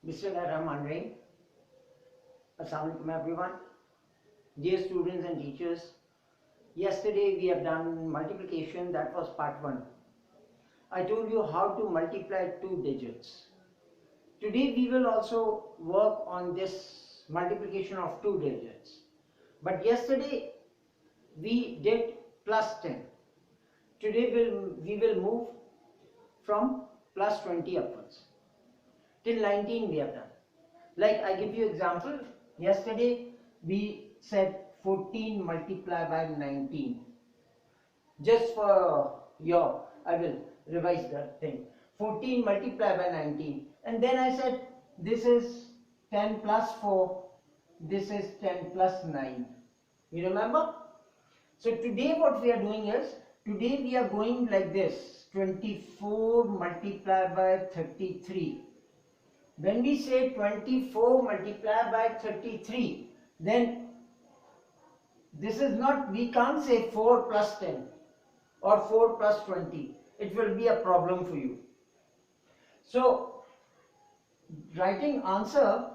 Bismillahirrahmanirrahim. Assalamu alaikum everyone. Dear students and teachers, yesterday we have done multiplication. That was part 1. I told you how to multiply two digits. Today we will also work on this multiplication of two digits. But yesterday we did plus 10. Today we will move from plus 20 upwards. Till 19 we have done. Like I give you example, yesterday we said 14 multiplied by 19. Just for I will revise that thing. 14 multiplied by 19. And then I said this is 10 plus 4, this is 10 plus 9. You remember? So today what we are doing is, today we are going like this, 24 multiplied by 33. When we say 24 multiplied by 33, then this is not, we can't say 4 plus 10 or 4 plus 20. It will be a problem for you. So, writing answer,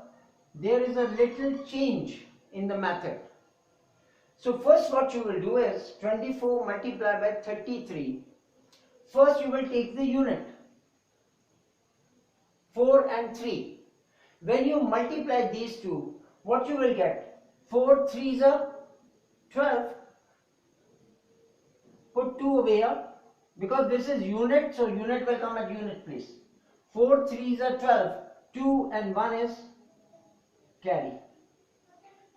there is a little change in the method. So first what you will do is 24 multiplied by 33. First you will take the unit. 4 and 3. When you multiply these two, what you will get? 4 3s are 12. Put 2 over here. Because this is unit, so unit will come at unit place. 4 3s are 12. 2 and 1 is carry.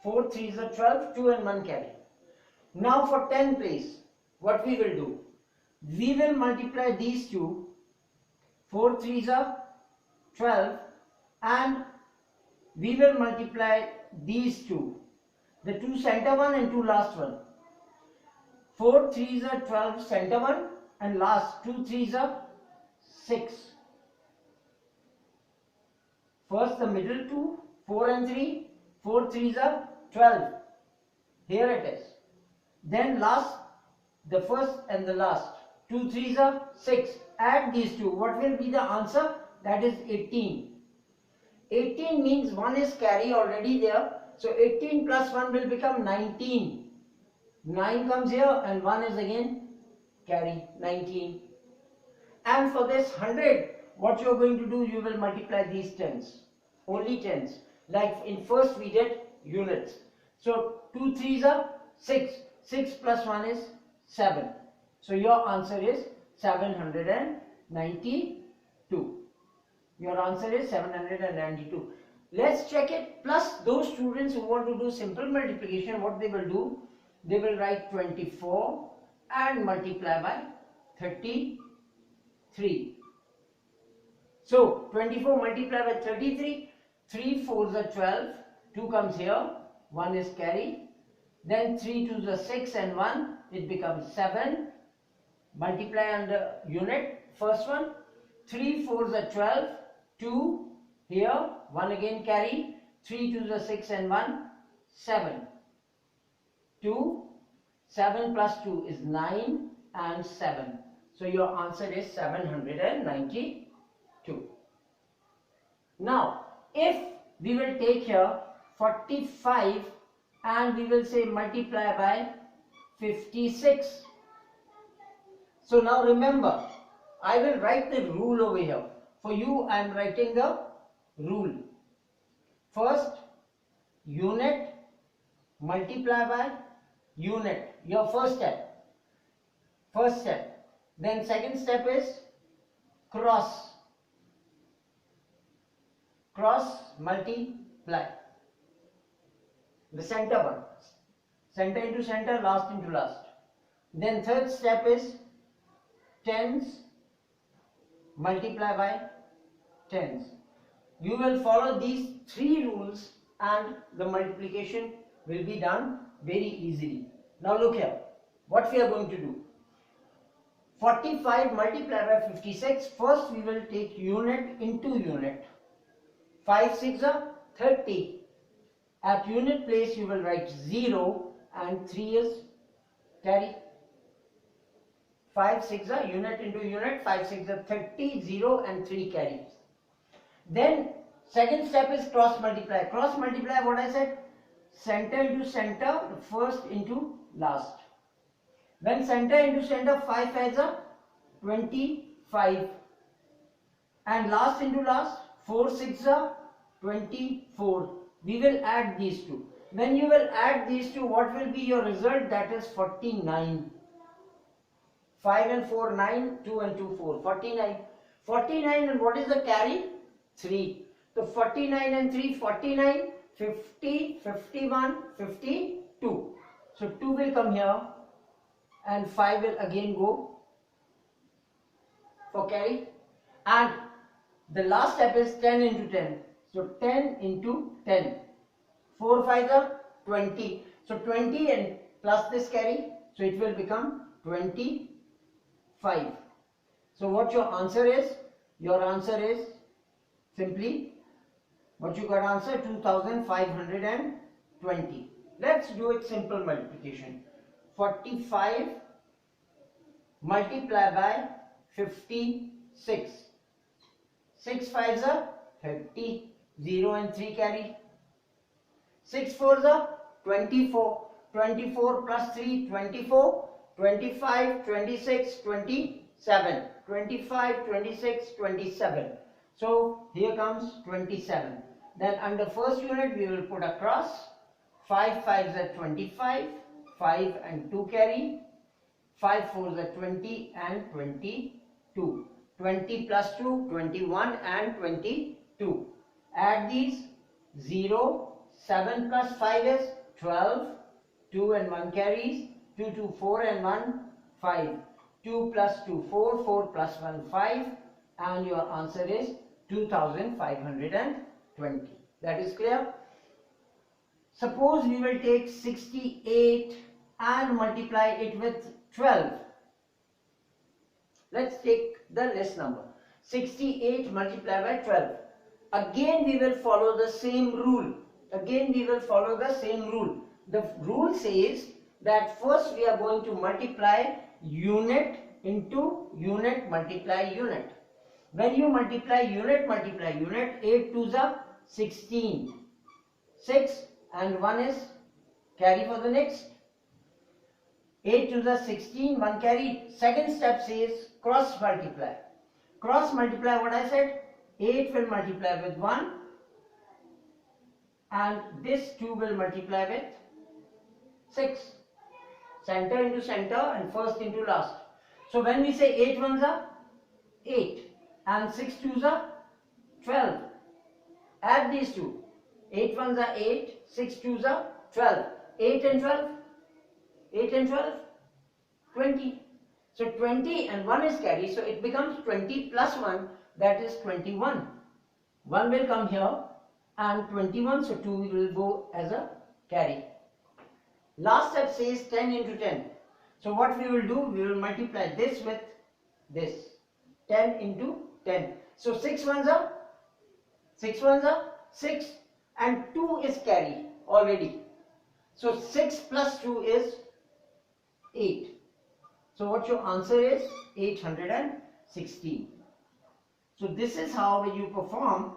4 3s are 12. 2 and 1 carry. Now for 10 place, what we will do? We will multiply these two. 4 3s are 12 and we will multiply these two, the two center one and two last one. 4 3s are 12 center one and last 2 3s are 6. First the middle two, 4 and 3, 4 3s are 12. Here it is. Then last, the first and the last, 2 3s are 6. Add these two. What will be the answer? That is 18. 18 means 1 is carry already there. So 18 plus 1 will become 19. 9 comes here and 1 is again carry, 19. And for this 100, what you are going to do, you will multiply these tens. Only tens. Like in first we did units. So 2 3s are 6. 6 plus 1 is 7. So your answer is 792. Your answer is 792. Let's check it. Plus those students who want to do simple multiplication, what they will do? They will write 24 and multiply by 33. So 24 multiply by 33. 3 4s are 12. 2 comes here. 1 is carry. Then 3 2s are 6 and 1. It becomes 7. Multiply under unit. First one. 3 4s are 12. 2 here, 1 again carry, 3 2s are 6 and 1, 7. 2, 7 plus 2 is 9 and 7. So your answer is 792. Now, if we will take here 45 and we will say multiply by 56. So now remember, I will write the rule over here. For you, I am writing the rule. First, unit multiply by unit. Your first step. First step. Then second step is cross. Cross multiply. The center one. Center into center, last into last. Then third step is tens multiply by tens. You will follow these 3 rules and the multiplication will be done very easily. Now look here, what we are going to do. 45 multiplied by 56, first we will take unit into unit. 5 6 are 30. At unit place you will write 0 and 3 is carry. 5 6 are unit into unit, 5 6 are 30, 0 and 3 carries. Then Second step is cross multiply. Cross multiply, what I said, center into center, first into last. When center into center, 5 5s are 25, and last into last, 4 6s are 24. We will add these two. When you will add these two, what will be your result? That is 49. 5 and 4 9, 2 and 2 4, 49. 49, and what is the carry? 3. So 49 and 3, 49, 50, 51, 52. So 2 will come here and 5 will again go for carry. And the last step is 10 into 10. So 10 into 10. 4 5s are 20. So 20 and plus this carry. So it will become 25. So what your answer is? Your answer is simply, what you got answer? 2520. Let's do it simple multiplication. 45 multiply by 56. 6 5s are 30. 0 and 3 carry. 6 4s are 24. 24 plus 3, 24. 25, 26, 27. 25, 26, 27. So here comes 27. Then under first unit we will put a cross. 5 5s are 25. 5 and 2 carry. 5 4s are 20 and 22. 20 plus 2, 21 and 22. Add these. 0. 7 plus 5 is 12. 2 and 1 carries. 2 2 4 and 1 5. 2 plus 2 4, 4 plus 1 5, and your answer is 2520. That is clear. Suppose we will take 68 and multiply it with 12. Let's take the less number. 68 multiplied by 12. Again we will follow the same rule. The rule says that first we are going to multiply unit into unit multiply unit. When you multiply unit, 8 2s are 16. 6 and 1 is carry for the next. 8 2s are 16, 1 carry. Second step says cross multiply. Cross multiply, what I said, 8 will multiply with 1 and this 2 will multiply with 6. Center into center and first into last. So when we say 8 1s are 8 and 6 2s are 12. Add these two. 8 1s are 8, 6 2s are 12. 8 and 12, 20. So 20 and 1 is carry, so it becomes 20 plus 1, that is 21. 1 will come here and 21, so 2 will go as a carry. Last step says 10 into 10. So what we will do, we will multiply this with this. 10 into 10. So 6 1s are 6 and 2 is carry already. So 6 plus 2 is 8. So what your answer is? 816. So this is how when you perform,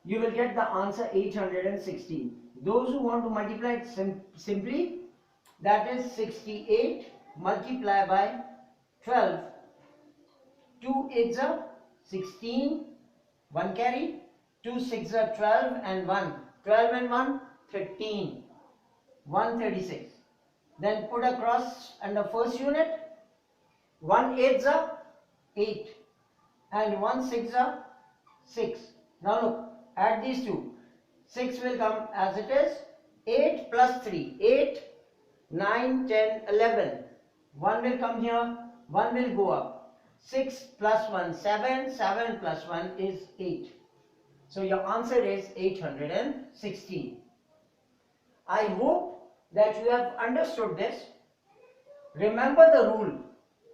you will get the answer 816. Those who want to multiply it simply, that is 68 multiplied by 12. 2 8s are 16, 1 carry. 2 6s are 12 and 1. 12 and 1, 13. 136. Then put a cross under first unit. 1 8s are 8 and 1 6s are 6. Now look, add these two. 6 will come as it is. 8 plus 3, 8, 9, 10, 11. 1 will come here, 1 will go up. 6 plus 1, 7, 7 plus 1 is 8. So your answer is 816. I hope that you have understood this. Remember the rule.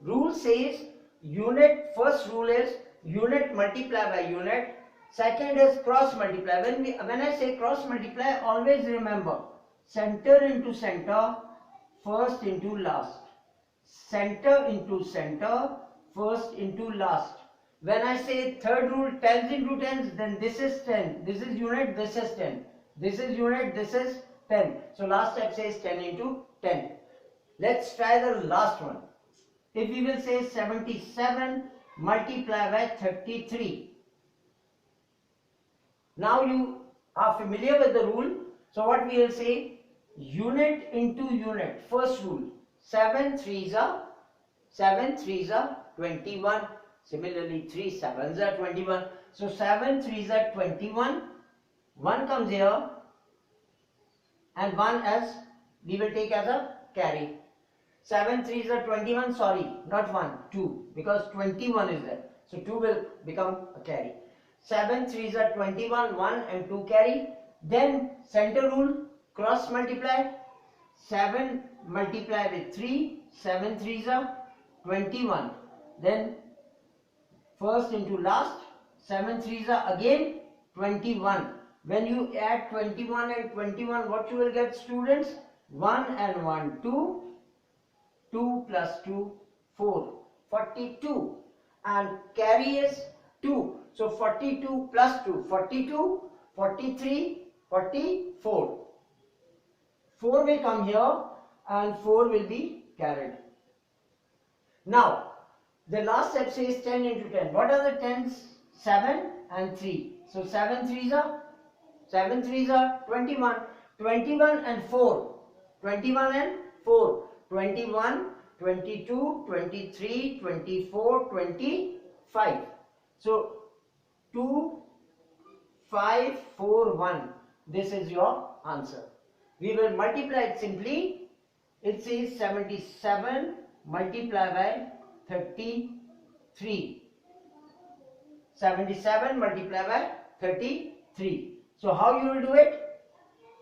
Rule says unit, first rule is unit multiply by unit. Second is cross multiply. When I say cross multiply, always remember center into center, first into last. Center into center, first into last. When I say third rule, tens into tens, then this is 10. This is unit, this is 10. This is unit, this is 10. So last step says 10 into 10. Let's try the last one. If we will say 77 multiply by 33. Now you are familiar with the rule. So what we will say, unit into unit. First rule, 7 threes are 21. Similarly, 3 sevens are 21. So 7 threes are 21. 1 comes here and 1 as we will take as a carry. 7 threes are 21, sorry, not 1, 2, because 21 is there. So 2 will become a carry. 7 threes are 21, 1 and 2 carry. Then center rule, cross multiply. 7 multiply with 3, 7 threes are 21. Then first into last, 7 threes are again 21. When you add 21 and 21, what you will get, students? 1 and 1, 2. 2 plus 2, 4. 42. And carry is 2. So 42 plus 2, 42, 43, 44. 4 will come here and 4 will be carried. Now, the last step says 10 into 10. What are the 10s? 7 and 3. So 7 threes are 21. 21 and 4. 21 and 4. 21, 22, 23, 24, 25. So 2, 5, 4, 1. This is your answer. We will multiply it simply. It says 77 multiply by 33. 77 multiply by 33. So how you will do it?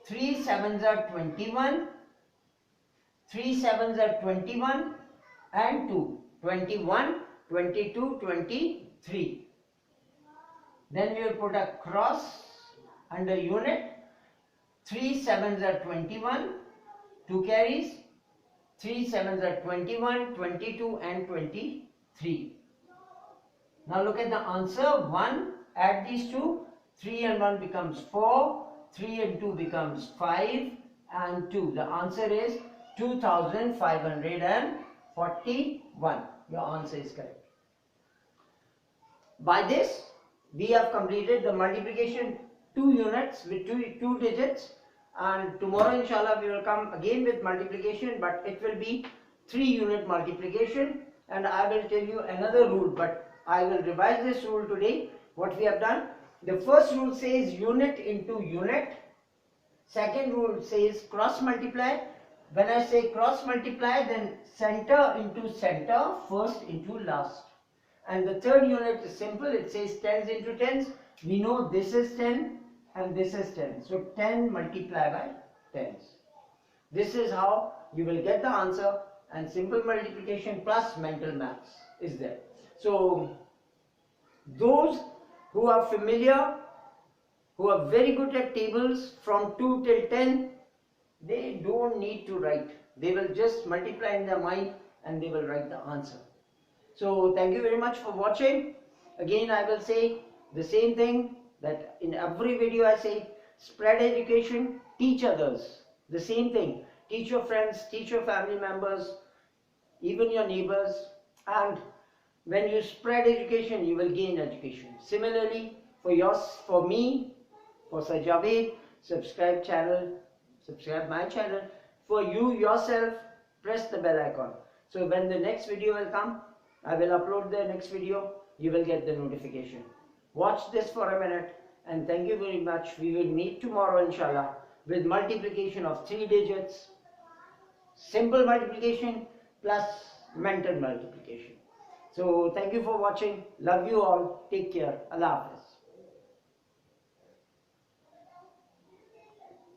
3 sevens are 21. 3 sevens are 21 and 2. 21, 22, 23. Then we will put a cross under unit. 3 sevens are 21. 2 carries. 3 sevens are 21, 22 and 23. Now look at the answer. 1, add these two. 3 and 1 becomes 4. 3 and 2 becomes 5 and 2. The answer is 2541. Your answer is correct. By this, we have completed the multiplication 2 units with two digits. And tomorrow inshallah we will come again with multiplication, but it will be 3 unit multiplication, and I will tell you another rule, but I will revise this rule today. What we have done, the first rule says unit into unit. Second rule says cross multiply. When I say cross multiply, then center into center, first into last. And the third unit is simple, it says tens into tens. We know this is 10 and this is 10. So 10 multiply by tens. This is how you will get the answer, and simple multiplication plus mental maths is there. So those who are familiar, who are very good at tables from 2 till 10, they don't need to write. They will just multiply in their mind and they will write the answer. So thank you very much for watching. Again I will say the same thing that in every video I say, spread education, teach others. The same thing, teach your friends, teach your family members, even your neighbors, and when you spread education, you will gain education. Similarly, for me, for Sir Javed, subscribe my channel. For you yourself, press the bell icon. So when the next video will come, I will upload the next video, you will get the notification. Watch this for a minute, and thank you very much. We will meet tomorrow inshallah with multiplication of 3 digits, simple multiplication plus mental multiplication. So thank you for watching. Love you all. Take care. Allah Hafiz.